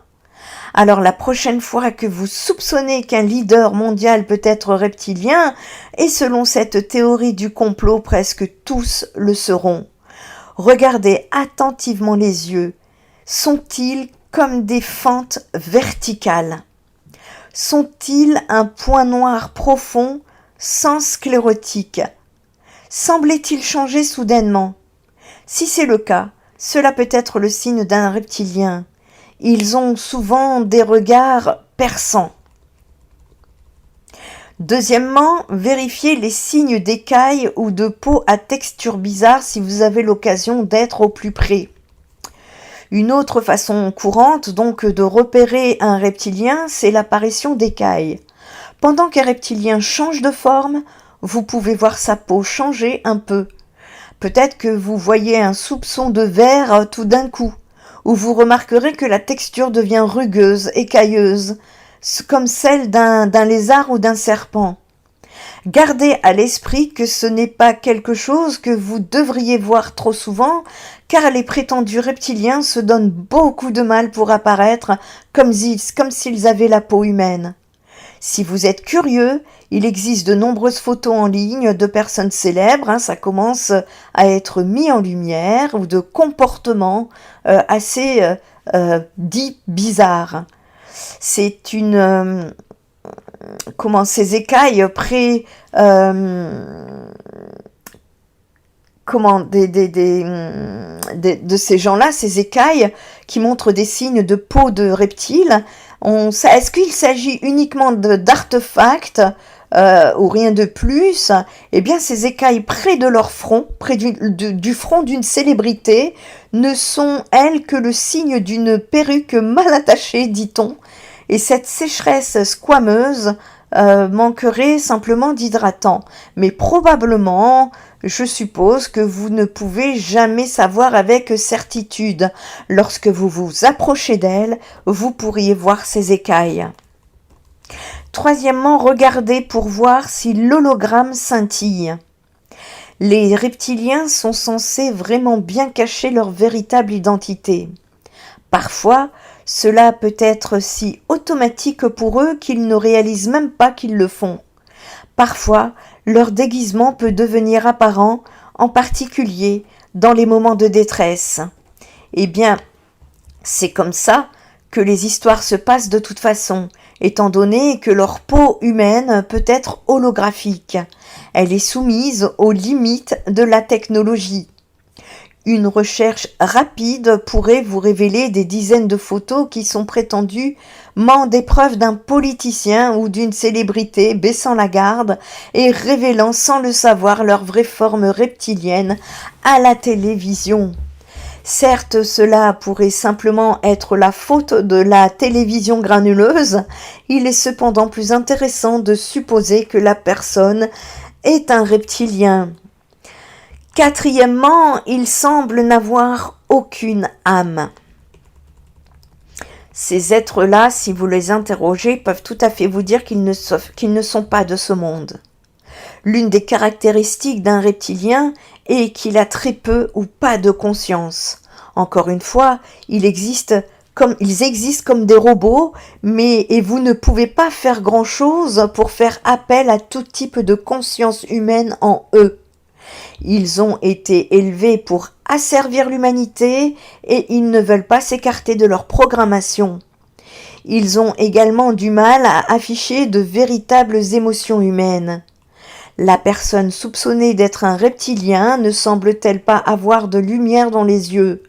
Alors la prochaine fois que vous soupçonnez qu'un leader mondial peut être reptilien, et selon cette théorie du complot, presque tous le seront, regardez attentivement les yeux. Sont-ils comme des fentes verticales? Sont-ils un point noir profond sans sclérotique? Semblait-il changer soudainement? Si c'est le cas, cela peut être le signe d'un reptilien. Ils ont souvent des regards perçants. Deuxièmement, vérifiez les signes d'écailles ou de peau à texture bizarre si vous avez l'occasion d'être au plus près. Une autre façon courante donc de repérer un reptilien, c'est l'apparition d'écailles. Pendant qu'un reptilien change de forme, vous pouvez voir sa peau changer un peu. Peut-être que vous voyez un soupçon de vert tout d'un coup, ou vous remarquerez que la texture devient rugueuse, écailleuse, comme celle d'un lézard ou d'un serpent. Gardez à l'esprit que ce n'est pas quelque chose que vous devriez voir trop souvent, car les prétendus reptiliens se donnent beaucoup de mal pour apparaître comme s'ils avaient la peau humaine. Si vous êtes curieux, il existe de nombreuses photos en ligne de personnes célèbres, ça commence à être mis en lumière, ou de comportements assez dits bizarres. C'est une... ces écailles de ces gens-là, ces écailles qui montrent des signes de peau de reptile. Est-ce qu'il s'agit uniquement d'artefacts ou rien de plus? Eh bien, ces écailles près de leur front, près du front d'une célébrité, ne sont, elles, que le signe d'une perruque mal attachée, dit-on. Et cette sécheresse squameuse manquerait simplement d'hydratant. Mais probablement, je suppose que vous ne pouvez jamais savoir avec certitude. Lorsque vous vous approchez d'elle, vous pourriez voir ses écailles. Troisièmement, regardez pour voir si l'hologramme scintille. Les reptiliens sont censés vraiment bien cacher leur véritable identité. Parfois, Cela peut être si automatique pour eux qu'ils ne réalisent même pas qu'ils le font. Parfois, leur déguisement peut devenir apparent, en particulier dans les moments de détresse. Eh bien, c'est comme ça que les histoires se passent de toute façon, étant donné que leur peau humaine peut être holographique. Elle est soumise aux limites de la technologie. Une recherche rapide pourrait vous révéler des dizaines de photos qui sont prétendument des preuves d'un politicien ou d'une célébrité baissant la garde et révélant sans le savoir leur vraie forme reptilienne à la télévision. Certes, cela pourrait simplement être la faute de la télévision granuleuse, il est cependant plus intéressant de supposer que la personne est un reptilien. Quatrièmement, il semble n'avoir aucune âme. Ces êtres-là, si vous les interrogez, peuvent tout à fait vous dire qu'ils ne sont pas de ce monde. L'une des caractéristiques d'un reptilien est qu'il a très peu ou pas de conscience. Encore une fois, ils existent comme des robots, et vous ne pouvez pas faire grand-chose pour faire appel à tout type de conscience humaine en eux. Ils ont été élevés pour asservir l'humanité et ils ne veulent pas s'écarter de leur programmation. Ils ont également du mal à afficher de véritables émotions humaines. La personne soupçonnée d'être un reptilien ne semble-t-elle pas avoir de lumière dans les yeux ?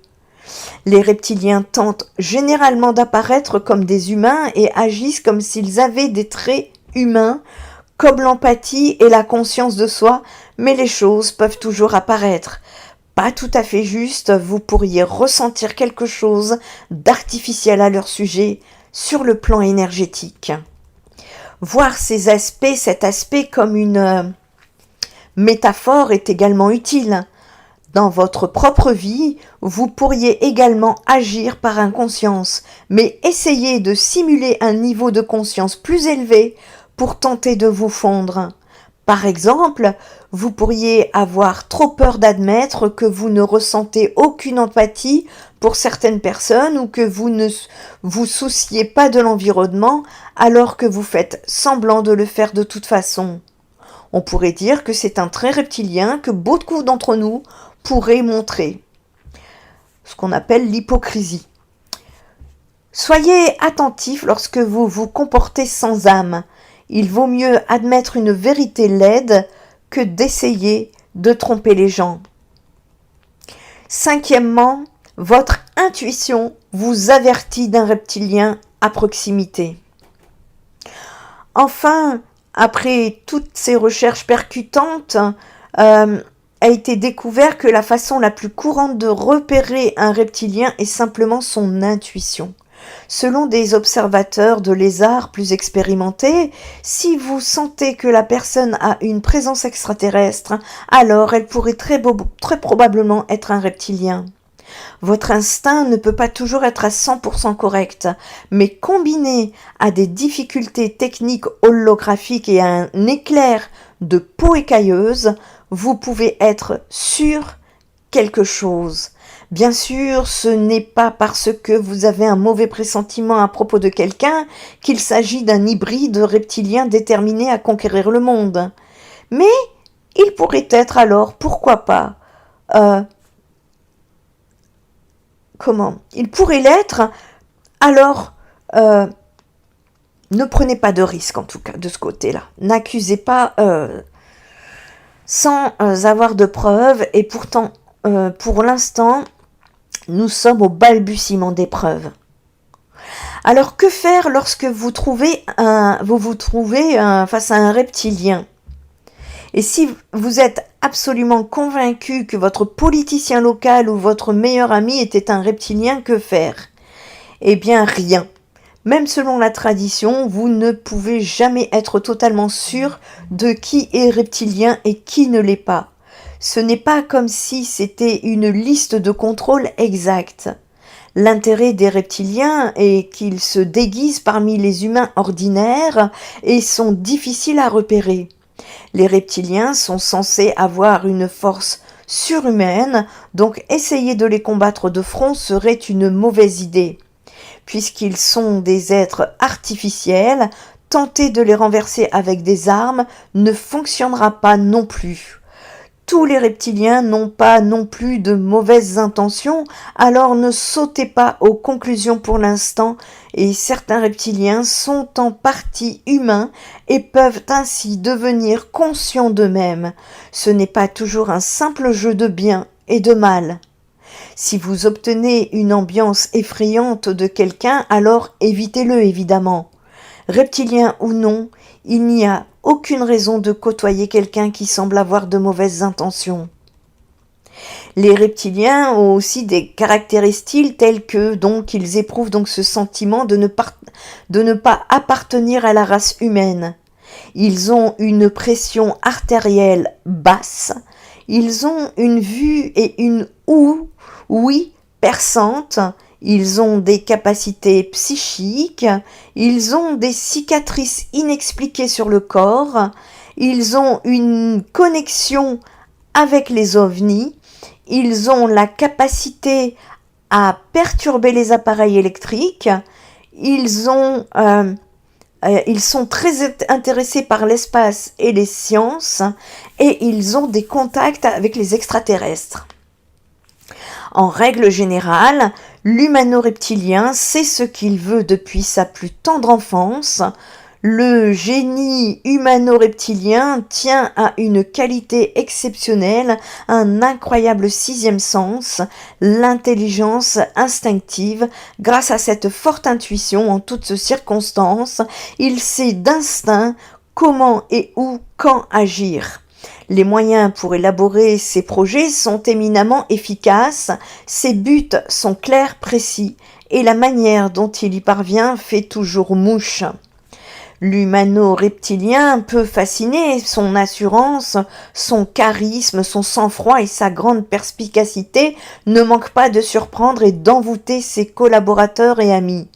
Les reptiliens tentent généralement d'apparaître comme des humains et agissent comme s'ils avaient des traits humains, comme l'empathie et la conscience de soi, mais les choses peuvent toujours apparaître. Pas tout à fait juste, vous pourriez ressentir quelque chose d'artificiel à leur sujet sur le plan énergétique. Voir cet aspect comme une métaphore est également utile. Dans votre propre vie, vous pourriez également agir par inconscience, mais essayez de simuler un niveau de conscience plus élevé pour tenter de vous fondre. Par exemple, vous pourriez avoir trop peur d'admettre que vous ne ressentez aucune empathie pour certaines personnes ou que vous ne vous souciez pas de l'environnement alors que vous faites semblant de le faire de toute façon. On pourrait dire que c'est un trait reptilien que beaucoup d'entre nous pourraient montrer, ce qu'on appelle l'hypocrisie. Soyez attentifs lorsque vous vous comportez sans âme. Il vaut mieux admettre une vérité laide que d'essayer de tromper les gens. Cinquièmement, votre intuition vous avertit d'un reptilien à proximité. Enfin, après toutes ces recherches percutantes, a été découvert que la façon la plus courante de repérer un reptilien est simplement son intuition. Selon des observateurs de lézards plus expérimentés, si vous sentez que la personne a une présence extraterrestre, alors elle pourrait très probablement être un reptilien. Votre instinct ne peut pas toujours être à 100% correct, mais combiné à des difficultés techniques holographiques et à un éclair de peau écailleuse, vous pouvez être sûr quelque chose. Bien sûr, ce n'est pas parce que vous avez un mauvais pressentiment à propos de quelqu'un qu'il s'agit d'un hybride reptilien déterminé à conquérir le monde. Mais il pourrait être alors, pourquoi pas, il pourrait l'être, alors ne prenez pas de risque en tout cas de ce côté-là. N'accusez pas sans avoir de preuves et pourtant, pour l'instant, nous sommes au balbutiement des preuves. Alors que faire lorsque vous vous trouvez face à un reptilien ? Et si vous êtes absolument convaincu que votre politicien local ou votre meilleur ami était un reptilien, que faire ? Eh bien rien. Même selon la tradition, vous ne pouvez jamais être totalement sûr de qui est reptilien et qui ne l'est pas. Ce n'est pas comme si c'était une liste de contrôle exacte. L'intérêt des reptiliens est qu'ils se déguisent parmi les humains ordinaires et sont difficiles à repérer. Les reptiliens sont censés avoir une force surhumaine, donc essayer de les combattre de front serait une mauvaise idée. puisqu'ils sont des êtres artificiels. Tenter de les renverser avec des armes ne fonctionnera pas non plus. Tous les reptiliens n'ont pas non plus de mauvaises intentions, alors ne sautez pas aux conclusions pour l'instant, et certains reptiliens sont en partie humains et peuvent ainsi devenir conscients d'eux-mêmes. Ce n'est pas toujours un simple jeu de bien et de mal. Si vous obtenez une ambiance effrayante de quelqu'un, alors évitez-le évidemment. Reptilien ou non, il n'y a aucune raison de côtoyer quelqu'un qui semble avoir de mauvaises intentions. Les reptiliens ont aussi des caractéristiques telles que donc ils éprouvent donc ce sentiment de ne pas appartenir à la race humaine. Ils ont une pression artérielle basse, ils ont une vue et une ouïe perçantes. Ils ont des capacités psychiques, ils ont des cicatrices inexpliquées sur le corps, ils ont une connexion avec les ovnis, ils ont la capacité à perturber les appareils électriques, ils sont très intéressés par l'espace et les sciences, et ils ont des contacts avec les extraterrestres. En règle générale, l'humano-reptilien sait ce qu'il veut depuis sa plus tendre enfance. Le génie humano-reptilien tient à une qualité exceptionnelle, un incroyable sixième sens, l'intelligence instinctive. Grâce à cette forte intuition en toutes circonstances, il sait d'instinct comment et où, quand agir. Les moyens pour élaborer ses projets sont éminemment efficaces, ses buts sont clairs, précis, et la manière dont il y parvient fait toujours mouche. L'humano-reptilien peut fasciner, son assurance, son charisme, son sang-froid et sa grande perspicacité ne manquent pas de surprendre et d'envoûter ses collaborateurs et amis.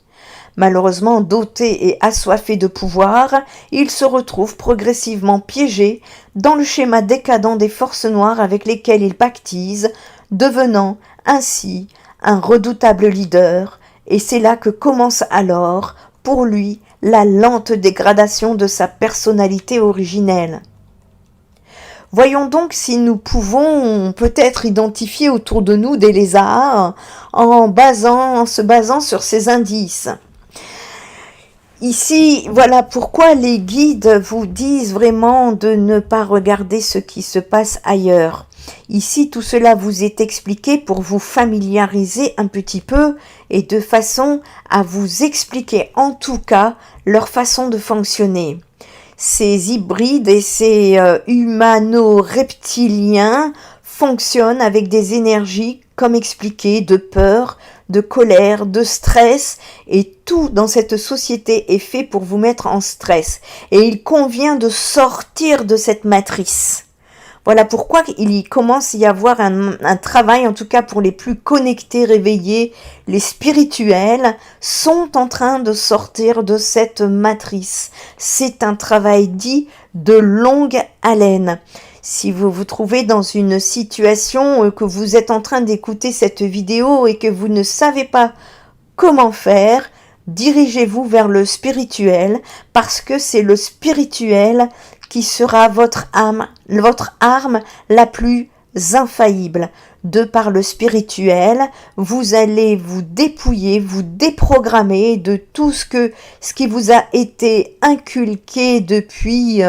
Malheureusement doté et assoiffé de pouvoir, il se retrouve progressivement piégé dans le schéma décadent des forces noires avec lesquelles il pactise, devenant ainsi un redoutable leader, et c'est là que commence alors, pour lui, la lente dégradation de sa personnalité originelle. Voyons donc si nous pouvons peut-être identifier autour de nous des lézards en se basant sur ces indices. Ici, voilà pourquoi les guides vous disent vraiment de ne pas regarder ce qui se passe ailleurs. Ici, tout cela vous est expliqué pour vous familiariser un petit peu et de façon à vous expliquer en tout cas leur façon de fonctionner. Ces hybrides et ces humano-reptiliens fonctionnent avec des énergies, comme expliqué, de peur, de colère, de stress, et tout dans cette société est fait pour vous mettre en stress. Et il convient de sortir de cette matrice. Voilà pourquoi il commence à y avoir un travail, en tout cas pour les plus connectés, réveillés, les spirituels, sont en train de sortir de cette matrice. C'est un travail dit de longue haleine. Si vous vous trouvez dans une situation que vous êtes en train d'écouter cette vidéo et que vous ne savez pas comment faire, dirigez-vous vers le spirituel parce que c'est le spirituel qui sera votre arme la plus infaillible. De par le spirituel, vous allez vous dépouiller, vous déprogrammer de tout ce qui vous a été inculqué depuis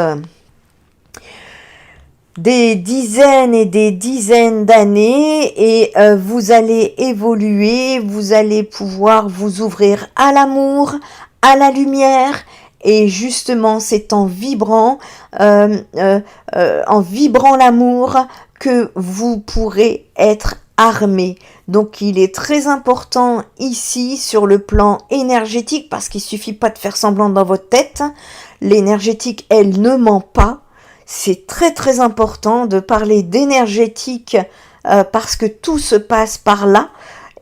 des dizaines et des dizaines d'années et vous allez évoluer, vous allez pouvoir vous ouvrir à l'amour, à la lumière. Et justement, c'est en vibrant l'amour que vous pourrez être armé. Donc, il est très important ici sur le plan énergétique parce qu'il suffit pas de faire semblant dans votre tête. L'énergétique, elle ne ment pas. C'est très très important de parler d'énergétique parce que tout se passe par là.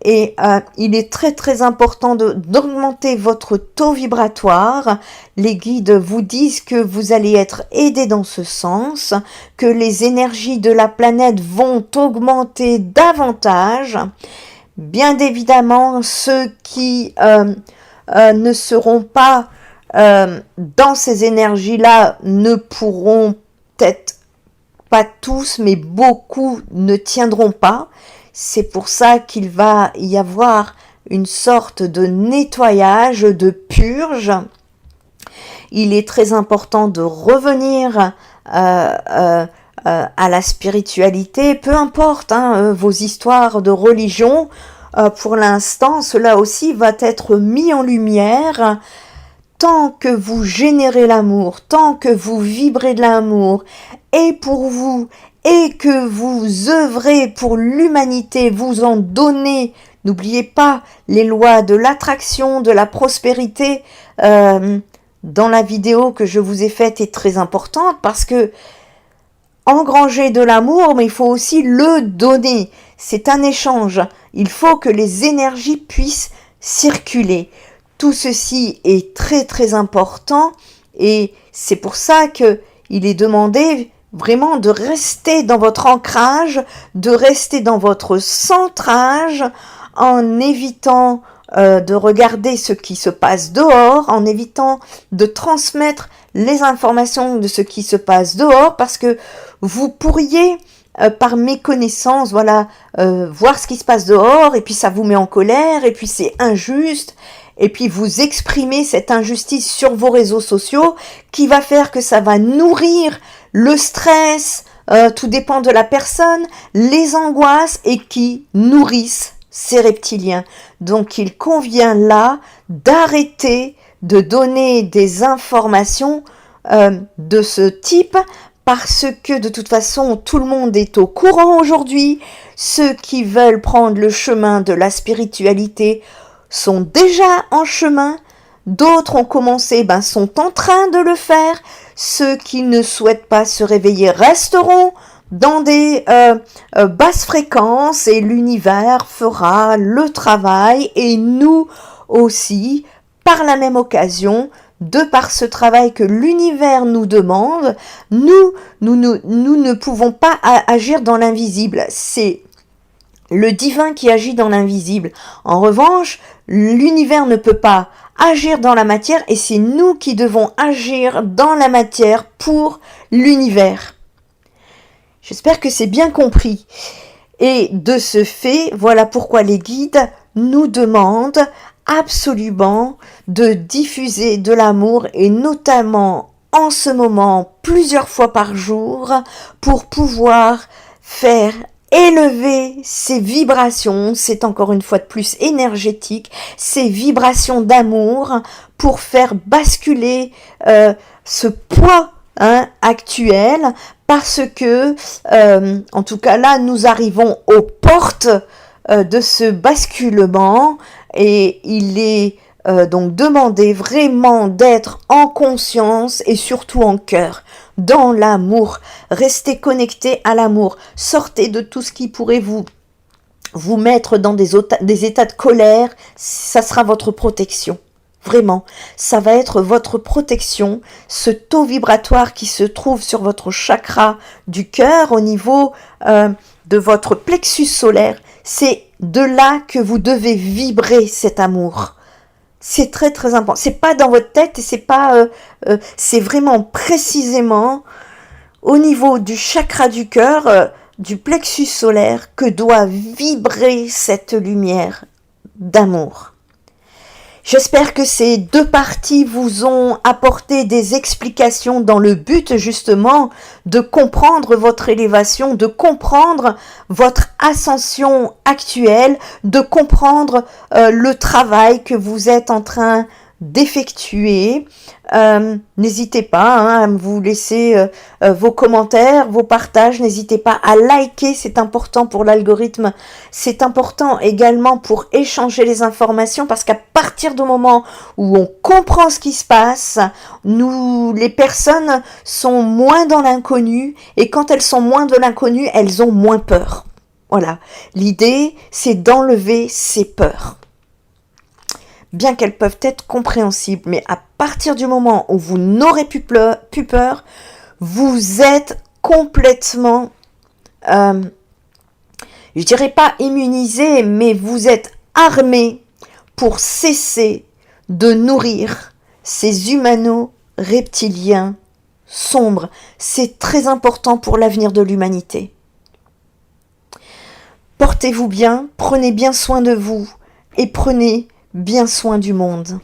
Et il est très très important d'augmenter votre taux vibratoire. Les guides vous disent que vous allez être aidé dans ce sens, que les énergies de la planète vont augmenter davantage. Bien évidemment, ceux qui ne seront pas dans ces énergies-là ne pourront peut-être pas tous, mais beaucoup ne tiendront pas. C'est pour ça qu'il va y avoir une sorte de nettoyage, de purge. Il est très important de revenir à la spiritualité, peu importe vos histoires de religion. Pour l'instant, cela aussi va être mis en lumière. Tant que vous générez l'amour, tant que vous vibrez de l'amour, et pour vous, et que vous œuvrez pour l'humanité, vous en donnez, n'oubliez pas les lois de l'attraction, de la prospérité, dans la vidéo que je vous ai faite est très importante parce que engranger de l'amour, mais il faut aussi le donner. C'est un échange. Il faut que les énergies puissent circuler. Tout ceci est très très important et c'est pour ça que il est demandé vraiment de rester dans votre ancrage, de rester dans votre centrage en évitant de regarder ce qui se passe dehors, en évitant de transmettre les informations de ce qui se passe dehors parce que vous pourriez par méconnaissance, voir ce qui se passe dehors et puis ça vous met en colère et puis c'est injuste. Et puis vous exprimez cette injustice sur vos réseaux sociaux qui va faire que ça va nourrir le stress, tout dépend de la personne, les angoisses et qui nourrissent ces reptiliens. Donc il convient là d'arrêter de donner des informations de ce type parce que de toute façon tout le monde est au courant aujourd'hui. Ceux qui veulent prendre le chemin de la spiritualité sont déjà en chemin, d'autres ont commencé, sont en train de le faire, ceux qui ne souhaitent pas se réveiller resteront dans des basses fréquences et l'univers fera le travail et nous aussi, par la même occasion, de par ce travail que l'univers nous demande, nous ne pouvons pas agir dans l'invisible, c'est le divin qui agit dans l'invisible. En revanche, l'univers ne peut pas agir dans la matière et c'est nous qui devons agir dans la matière pour l'univers. J'espère que c'est bien compris. Et de ce fait, voilà pourquoi les guides nous demandent absolument de diffuser de l'amour et notamment en ce moment plusieurs fois par jour pour pouvoir faire élever ces vibrations, c'est encore une fois de plus énergétique, ces vibrations d'amour pour faire basculer ce poids actuel parce que, en tout cas là, nous arrivons aux portes de ce basculement et il est donc demandé vraiment d'être en conscience et surtout en cœur, dans l'amour. Restez connectés à l'amour. Sortez de tout ce qui pourrait vous mettre dans des états de colère. Ça sera votre protection. Vraiment, ça va être votre protection, ce taux vibratoire qui se trouve sur votre chakra du cœur au niveau de votre plexus solaire. C'est de là que vous devez vibrer cet amour. C'est très très important. C'est pas dans votre tête et c'est pas, c'est vraiment précisément au niveau du chakra du cœur, du plexus solaire que doit vibrer cette lumière d'amour. J'espère que ces deux parties vous ont apporté des explications dans le but justement de comprendre votre élévation, de comprendre votre ascension actuelle, de comprendre le travail que vous êtes en train d'effectuer. N'hésitez pas à vous laisser vos commentaires, vos partages, n'hésitez pas à liker, c'est important pour l'algorithme, c'est important également pour échanger les informations parce qu'à partir du moment où on comprend ce qui se passe, les personnes sont moins dans l'inconnu et quand elles sont moins dans l'inconnu, elles ont moins peur. Voilà, l'idée c'est d'enlever ces peurs. Bien qu'elles peuvent être compréhensibles, mais à partir du moment où vous n'aurez plus peur, vous êtes complètement je dirais pas immunisés, mais vous êtes armés pour cesser de nourrir ces humano-reptiliens sombres. C'est très important pour l'avenir de l'humanité. Portez-vous bien, prenez bien soin de vous et prenez bien soin du monde.